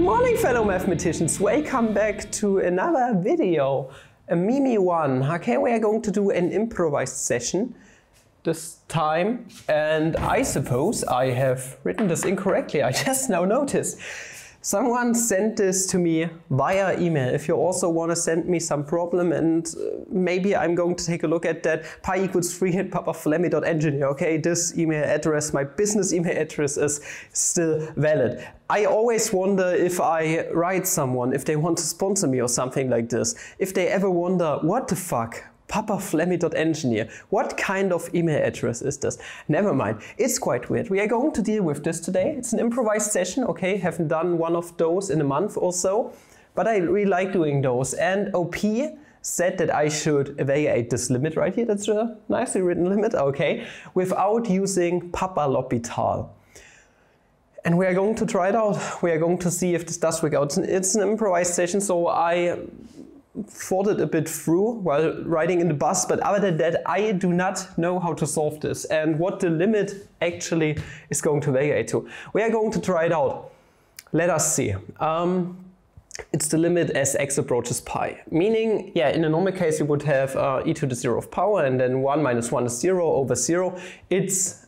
morning, fellow mathematicians. Welcome back to another video, a Mimi one. Okay, we are going to do an improvised session this time, and I suppose I have written this incorrectly. I just now noticed. Someone sent this to me via email. If you also want to send me some problem, and maybe I'm going to take a look at that, pi=3@Flammy.engineer. Okay, this email address, my business email address, is still valid. I always wonder if I write someone, if they want to sponsor me or something like this, if they ever wonder, what the fuck? Flammy.engineer. What kind of email address is this? Never mind. It's quite weird. We are going to deal with this today. It's an improvised session, okay? Haven't done one of those in a month or so, but I really like doing those. And OP said that I should evaluate this limit right here. That's a nicely written limit, okay? Without using Papa L'Hôpital. And we are going to try it out. We are going to see if this does work out. It's an improvised session, so I thought it a bit through while riding in the bus, but other than that, I do not know how to solve this and what the limit actually is going to evaluate to. We are going to try it out. Let us see. It's the limit as x approaches pi, meaning, yeah, in a normal case you would have e to the 0th power, and then 1 minus 1 is 0 over 0. It's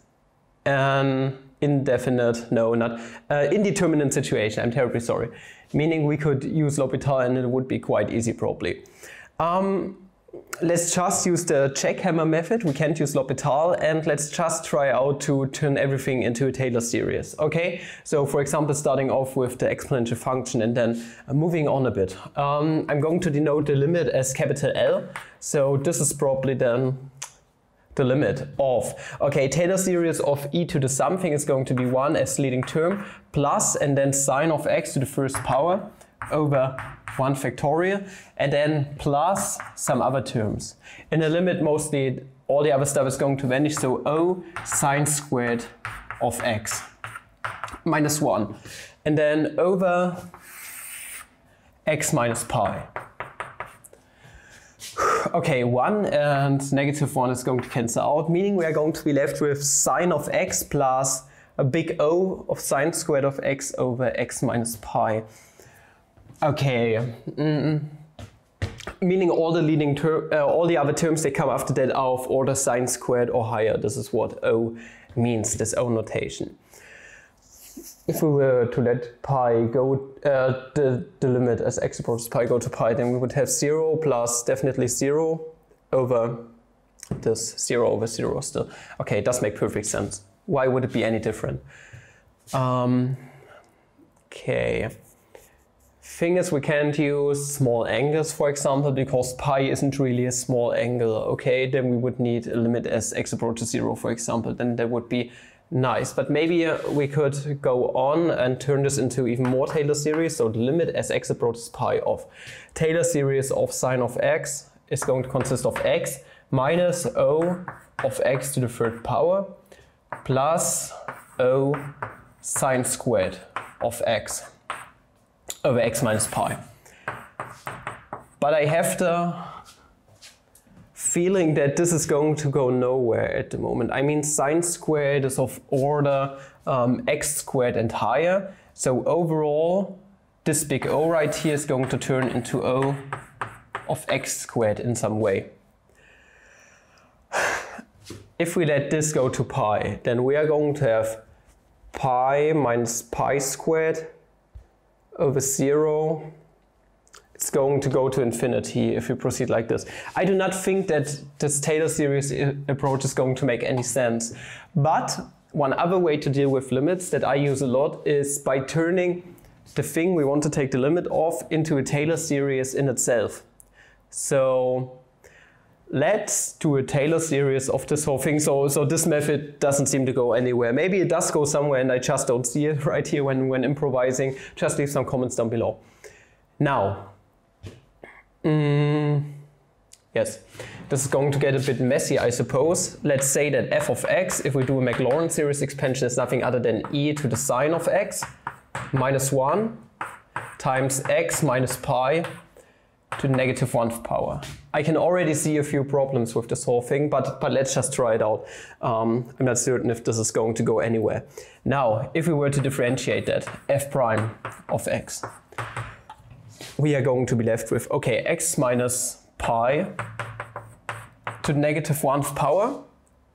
an indefinite, no, not indeterminate situation. I'm terribly sorry. Meaning we could use L'Hôpital and it would be quite easy probably. Let's just use the jackhammer method. We can't use L'Hôpital, and let's just try out to turn everything into a Taylor series. Okay, so for example, starting off with the exponential function and then moving on a bit. I'm going to denote the limit as capital L. So this is probably then the limit of, okay, Taylor series of e to the something is going to be 1 as leading term, plus and then sine of x to the first power over 1 factorial, and then plus some other terms. In the limit, mostly all the other stuff is going to vanish, so o sine squared of x minus 1, and then over x minus pi. Okay, 1 and negative 1 is going to cancel out, meaning we are going to be left with sine of x plus a big O of sine squared of x over x minus pi. Okay, meaning all the leading all the other terms that come after that are of order sine squared or higher. This is what O means, this O notation. If we were to let pi go, the limit as x approaches pi go to pi, then we would have 0 plus definitely 0 over this 0 over 0 still. Okay, it does make perfect sense. Why would it be any different? Okay. Thing is, we can't use small angles, for example, because pi isn't really a small angle. Okay, then we would need a limit as x approaches 0, for example. Then that would be nice, but maybe we could go on and turn this into even more Taylor series. So the limit as x approaches pi of Taylor series of sine of x is going to consist of x minus o of x to the 3rd power plus o sine squared of x over x minus pi. But I have the feeling that this is going to go nowhere at the moment. I mean, sine squared is of order x squared and higher. So overall, this big O right here is going to turn into O of x squared in some way. If we let this go to pi, then we are going to have pi minus pi squared over 0. It's going to go to infinity if we proceed like this. I do not think that this Taylor series approach is going to make any sense. But one other way to deal with limits that I use a lot is by turning the thing we want to take the limit of into a Taylor series in itself. So let's do a Taylor series of this whole thing. So this method doesn't seem to go anywhere. Maybe it does go somewhere and I just don't see it right here when improvising. Just leave some comments down below. Now, yes, this is going to get a bit messy, I suppose. Let's say that f of x, if we do a Maclaurin series expansion, is nothing other than e to the sine of x minus 1 times x minus pi to the negative 1th power. I can already see a few problems with this whole thing, but let's just try it out. I'm not certain if this is going to go anywhere. Now, if we were to differentiate that, f prime of x, we are going to be left with, okay, x minus pi to the negative 1th power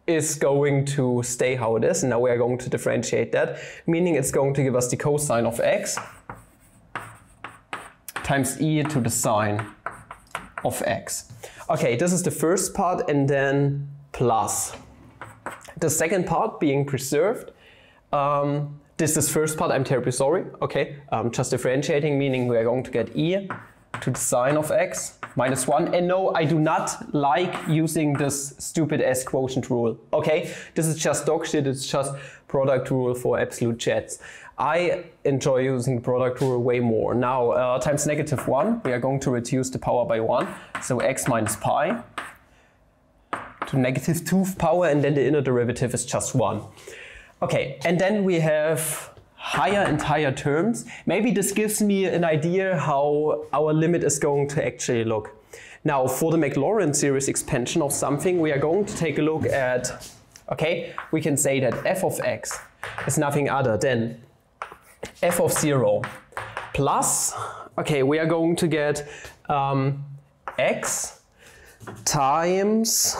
is going to stay how it is, and now we are going to differentiate that, meaning it's going to give us the cosine of x times e to the sine of x. Okay, this is the first part, and then plus. The second part being preserved. This is first part, I'm terribly sorry. Okay, just differentiating, meaning we are going to get e to the sine of x minus 1. And no, I do not like using this stupid s quotient rule. Okay, this is just dog shit, it's just product rule for absolute jets. I enjoy using the product rule way more. Now, times negative 1, we are going to reduce the power by 1. So x minus pi to negative 2th power, and then the inner derivative is just 1. Okay, and then we have higher and higher terms. Maybe this gives me an idea how our limit is going to actually look. Now, for the Maclaurin series expansion of something, we are going to take a look at, okay, we can say that f of x is nothing other than f of 0 plus, okay, we are going to get x times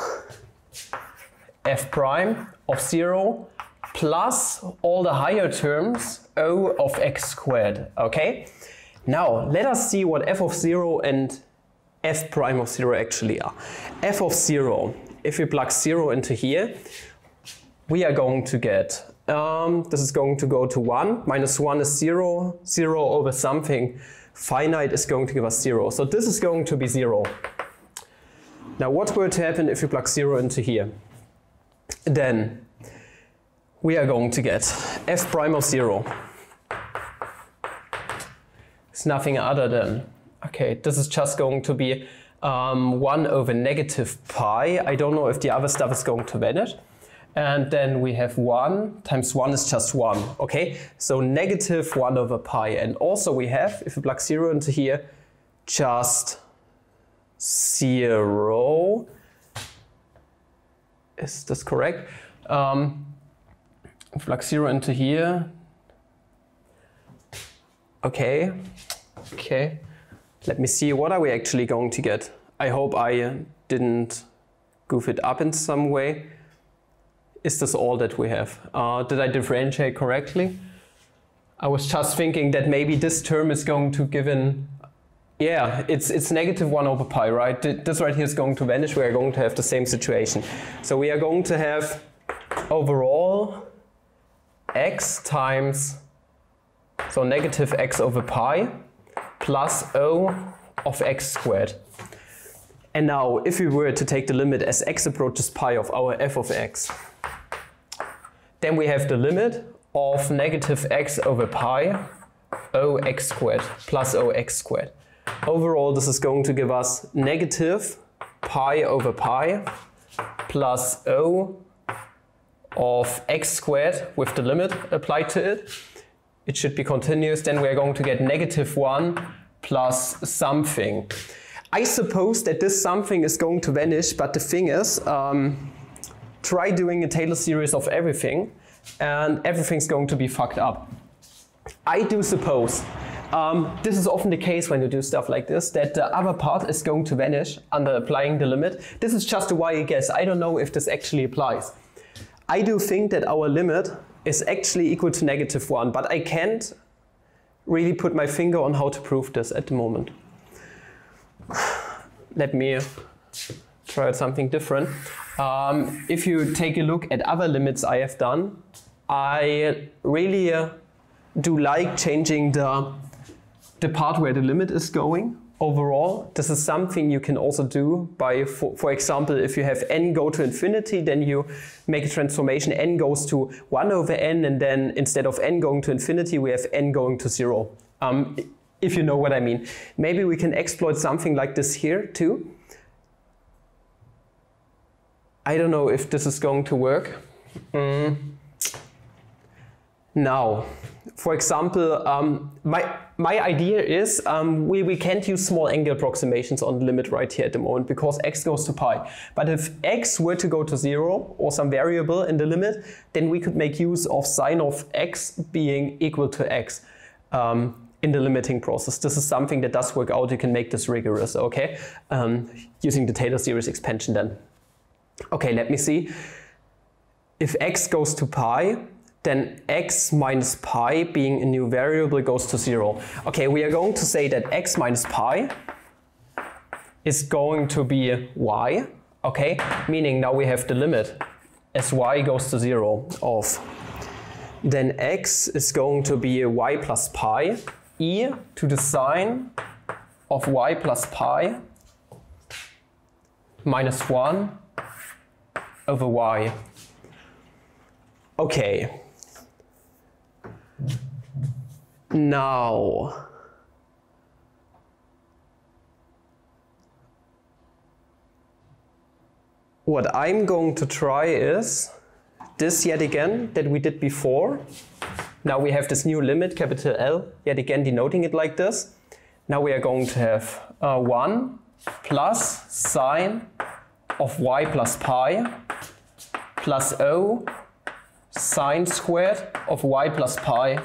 f prime of 0 plus all the higher terms o of x squared, okay? Now, let us see what f of 0 and f prime of 0 actually are. F of 0, if we plug 0 into here, we are going to get, this is going to go to 1, minus 1 is 0, 0 over something finite is going to give us 0. So this is going to be 0. Now what were to happen if we plug 0 into here? Then we are going to get f prime of 0. It's nothing other than, okay, this is just going to be 1 over negative pi. I don't know if the other stuff is going to vanish. And then we have 1 times 1 is just 1, okay? So negative 1 over pi. And also we have, if we plug 0 into here, just 0. Is this correct? Plug 0 into here. Okay. Okay. Let me see, what are we actually going to get? I hope I didn't goof it up in some way. Is this all that we have? Did I differentiate correctly? I was just thinking that maybe this term is going to give in, yeah, it's negative 1 over pi, right? This right here is going to vanish. We are going to have the same situation. So we are going to have overall x times, so negative x over pi plus o of x squared. And now if we were to take the limit as x approaches pi of our f of x, then we have the limit of negative x over pi o x squared plus o x squared. Overall, this is going to give us negative pi over pi plus o of x squared with the limit applied to it. It should be continuous. Then we are going to get negative 1 plus something. I suppose that this something is going to vanish, but the thing is, try doing a Taylor series of everything and everything's going to be fucked up. I do suppose, this is often the case when you do stuff like this, that the other part is going to vanish under applying the limit. This is just a wild guess. I don't know if this actually applies. I do think that our limit is actually equal to negative 1, but I can't really put my finger on how to prove this at the moment. Let me try out something different. If you take a look at other limits I have done, I really do like changing the part where the limit is going overall. This is something you can also do by, for example, if you have n go to infinity, then you make a transformation, n goes to 1 over n, and then instead of n going to infinity, we have n going to 0. If you know what I mean. Maybe we can exploit something like this here too. I don't know if this is going to work. Now, for example, my idea is we can't use small angle approximations on the limit right here at the moment because x goes to pi. But if x were to go to 0 or some variable in the limit, then we could make use of sine of x being equal to x in the limiting process. This is something that does work out. You can make this rigorous, okay? Using the Taylor series expansion then. Okay, let me see. If x goes to pi, then x minus pi, being a new variable, goes to 0. Okay, we are going to say that x minus pi is going to be y, okay? Meaning now we have the limit as y goes to 0 of, then x is going to be y plus pi, e to the sine of y plus pi minus 1 over y. Okay. Now, what I'm going to try is this yet again that we did before. Now we have this new limit, capital L, yet again denoting it like this. Now we are going to have 1 plus sine of y plus pi plus O sine squared of y plus pi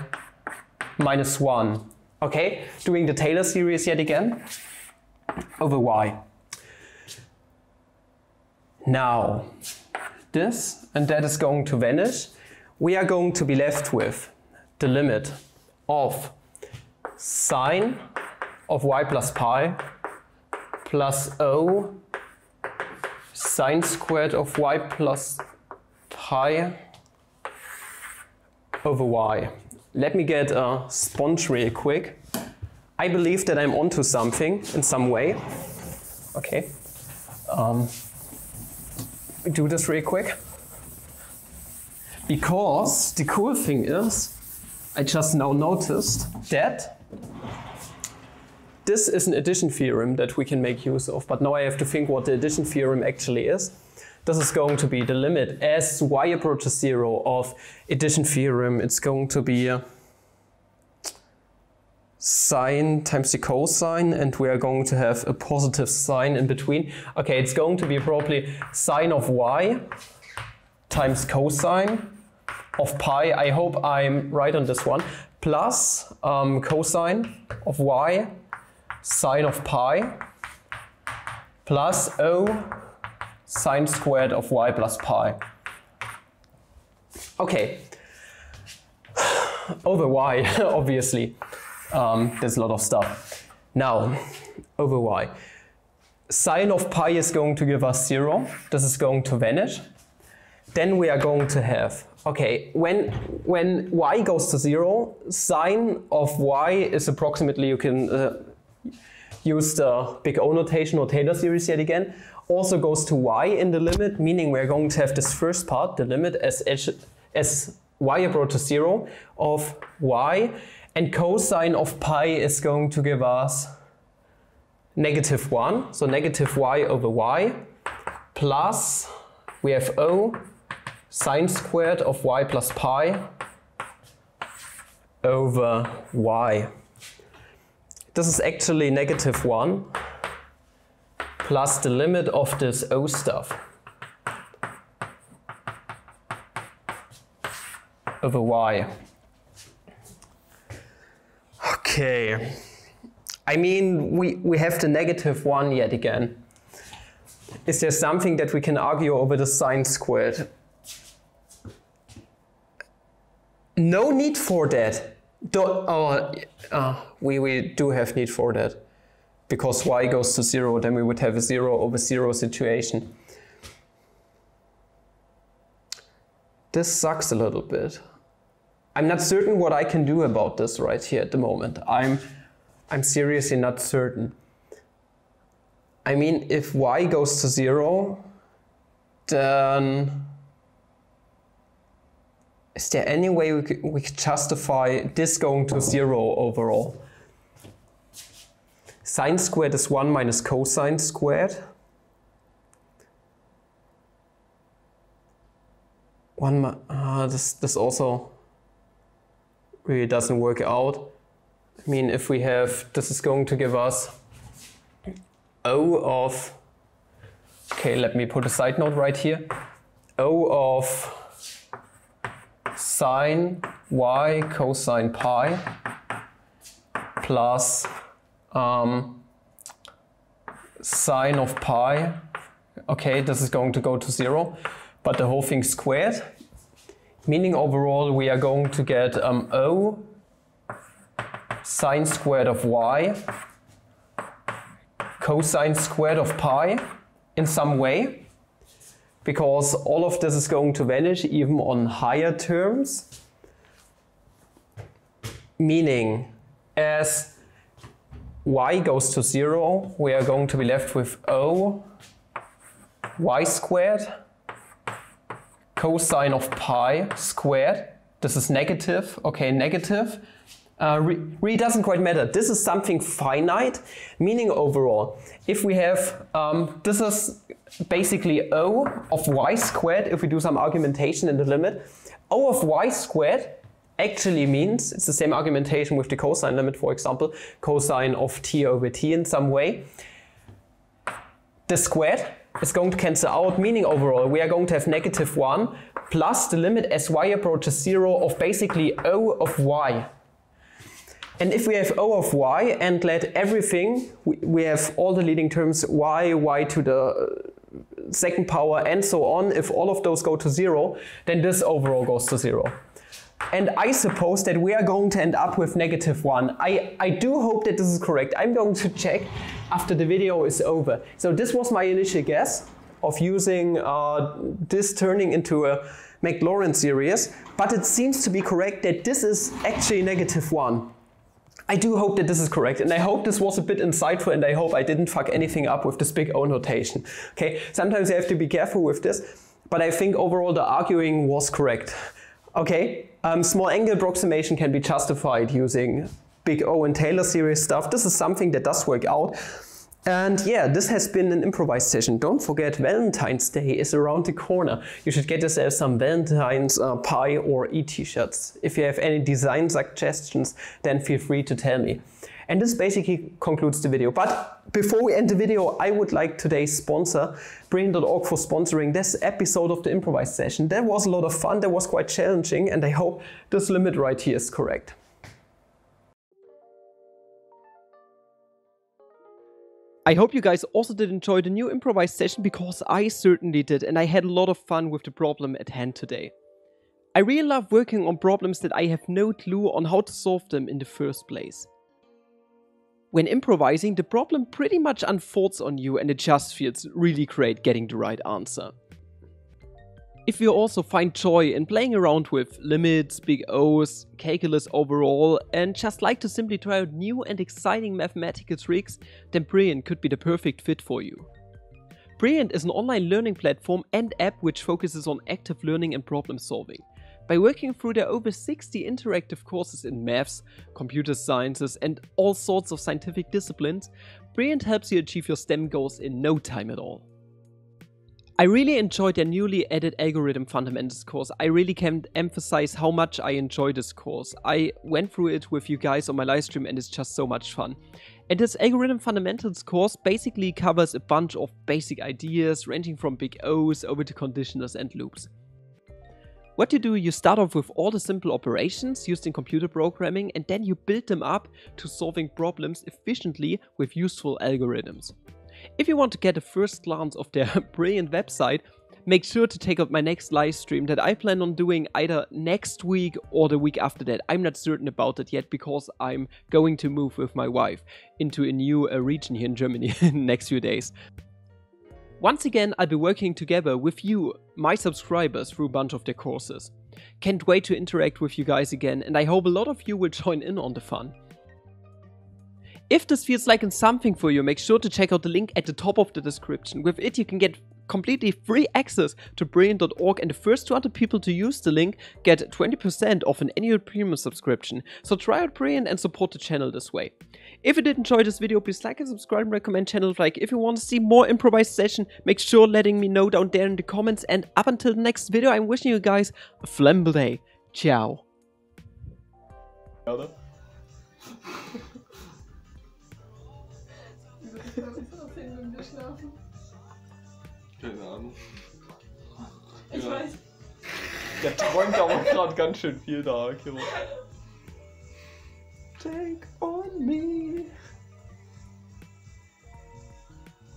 minus 1. Okay, doing the Taylor series yet again over y. Now, this and that is going to vanish. We are going to be left with the limit of sine of y plus pi plus O sine squared of y plus pi over y. Let me get a sponge real quick. I believe that I'm onto something in some way. Okay. Do this real quick. Because the cool thing is, I just now noticed that this is an addition theorem that we can make use of, but now I have to think what the addition theorem actually is. This is going to be the limit as y approaches 0 of addition theorem. It's going to be sine times the cosine, and we are going to have a positive sign in between. Okay, it's going to be probably sine of y times cosine of pi. I hope I'm right on this one. Plus cosine of y sine of pi plus O sine squared of y plus pi. Okay, over y, obviously. There's a lot of stuff. Now, over y. Sine of pi is going to give us 0. This is going to vanish. Then we are going to have, okay, when y goes to 0, sine of y is approximately, you can use the big O notation or Taylor series yet again, also goes to y in the limit, meaning we're going to have this first part, the limit as y approaches 0 of y, and cosine of pi is going to give us negative 1, so negative y over y, plus we have O sine squared of y plus pi over y. This is actually negative 1 plus the limit of this O stuff over y. Okay, I mean, we have the negative 1 yet again. Is there something that we can argue over the sine squared? No need for that. We do have need for that. Because y goes to 0, then we would have a 0 over 0 situation. This sucks a little bit. I'm not certain what I can do about this right here at the moment. I'm seriously not certain. I mean, if y goes to 0, then is there any way we could justify this going to 0 overall? Sine squared is 1 minus cosine squared. This also really doesn't work out. I mean, if we have, this is going to give us O of, okay, let me put a side note right here. O of sine y cosine pi plus sine of pi. Okay, this is going to go to 0, but the whole thing squared. Meaning overall we are going to get O sine squared of y cosine squared of pi in some way, because all of this is going to vanish even on higher terms. Meaning as y goes to 0, we are going to be left with O y squared cosine of pi squared. This is negative, okay, negative. Really doesn't quite matter. This is something finite, meaning overall, if we have, this is basically O of y squared, if we do some argumentation in the limit, O of y squared actually means, it's the same argumentation with the cosine limit, for example, cosine of t over t in some way. The squared is going to cancel out, meaning overall we are going to have -1 plus the limit as y approaches 0 of basically O of y. And if we have O of y and let everything, we have all the leading terms y to the second power and so on, if all of those go to 0, then this overall goes to 0. And I suppose that we are going to end up with -1. I do hope that this is correct. I'm going to check after the video is over. So this was my initial guess of using this turning into a Maclaurin series, but it seems to be correct that this is actually -1. I do hope that this is correct, and I hope this was a bit insightful, and I hope I didn't fuck anything up with this big O notation. Okay, sometimes you have to be careful with this, but I think overall the arguing was correct. Okay, small angle approximation can be justified using big O and Taylor series stuff. This is something that does work out. And yeah, this has been an improvised session. Don't forget, Valentine's Day is around the corner. You should get yourself some Valentine's pie or e-t-shirts. If you have any design suggestions, then feel free to tell me. And this basically concludes the video. But before we end the video, I would like today's sponsor, Brilliant.org, for sponsoring this episode of the improvised session. That was a lot of fun, that was quite challenging, and I hope this limit right here is correct. I hope you guys also did enjoy the new improvised session, because I certainly did, and I had a lot of fun with the problem at hand today. I really love working on problems that I have no clue on how to solve them in the first place. When improvising, the problem pretty much unfolds on you, and it just feels really great getting the right answer. If you also find joy in playing around with limits, big O's, calculus overall, and just like to simply try out new and exciting mathematical tricks, then Brilliant could be the perfect fit for you. Brilliant is an online learning platform and app which focuses on active learning and problem solving. By working through their over 60 interactive courses in maths, computer sciences, and all sorts of scientific disciplines, Brilliant helps you achieve your STEM goals in no time at all. I really enjoyed their newly added Algorithm Fundamentals course. I really can't emphasize how much I enjoy this course. I went through it with you guys on my live stream, and it's just so much fun. And this Algorithm Fundamentals course basically covers a bunch of basic ideas, ranging from big O's over to conditionals and loops. What you do, you start off with all the simple operations used in computer programming, and then you build them up to solving problems efficiently with useful algorithms. If you want to get a first glance of their brilliant website, make sure to check out my next live stream that I plan on doing either next week or the week after that. I'm not certain about it yet, because I'm going to move with my wife into a new region here in Germany in the next few days. Once again, I'll be working together with you, my subscribers, through a bunch of their courses. Can't wait to interact with you guys again, and I hope a lot of you will join in on the fun. If this feels like something for you, make sure to check out the link at the top of the description. With it, you can get completely free access to Brilliant.org, and the first 200 people to use the link get 20% off an annual premium subscription. So try out Brilliant and support the channel this way. If you did enjoy this video, please like and subscribe and recommend channels like. If you want to see more improvised session, make sure letting me know down there in the comments. And up until the next video, I'm wishing you guys a flammable day. Ciao. Wie soll das aussehen, wenn wir schlafen? Keine Ahnung. Ich weiß. Der träumt aber gerade ganz schön viel da, Kiro. Take on me.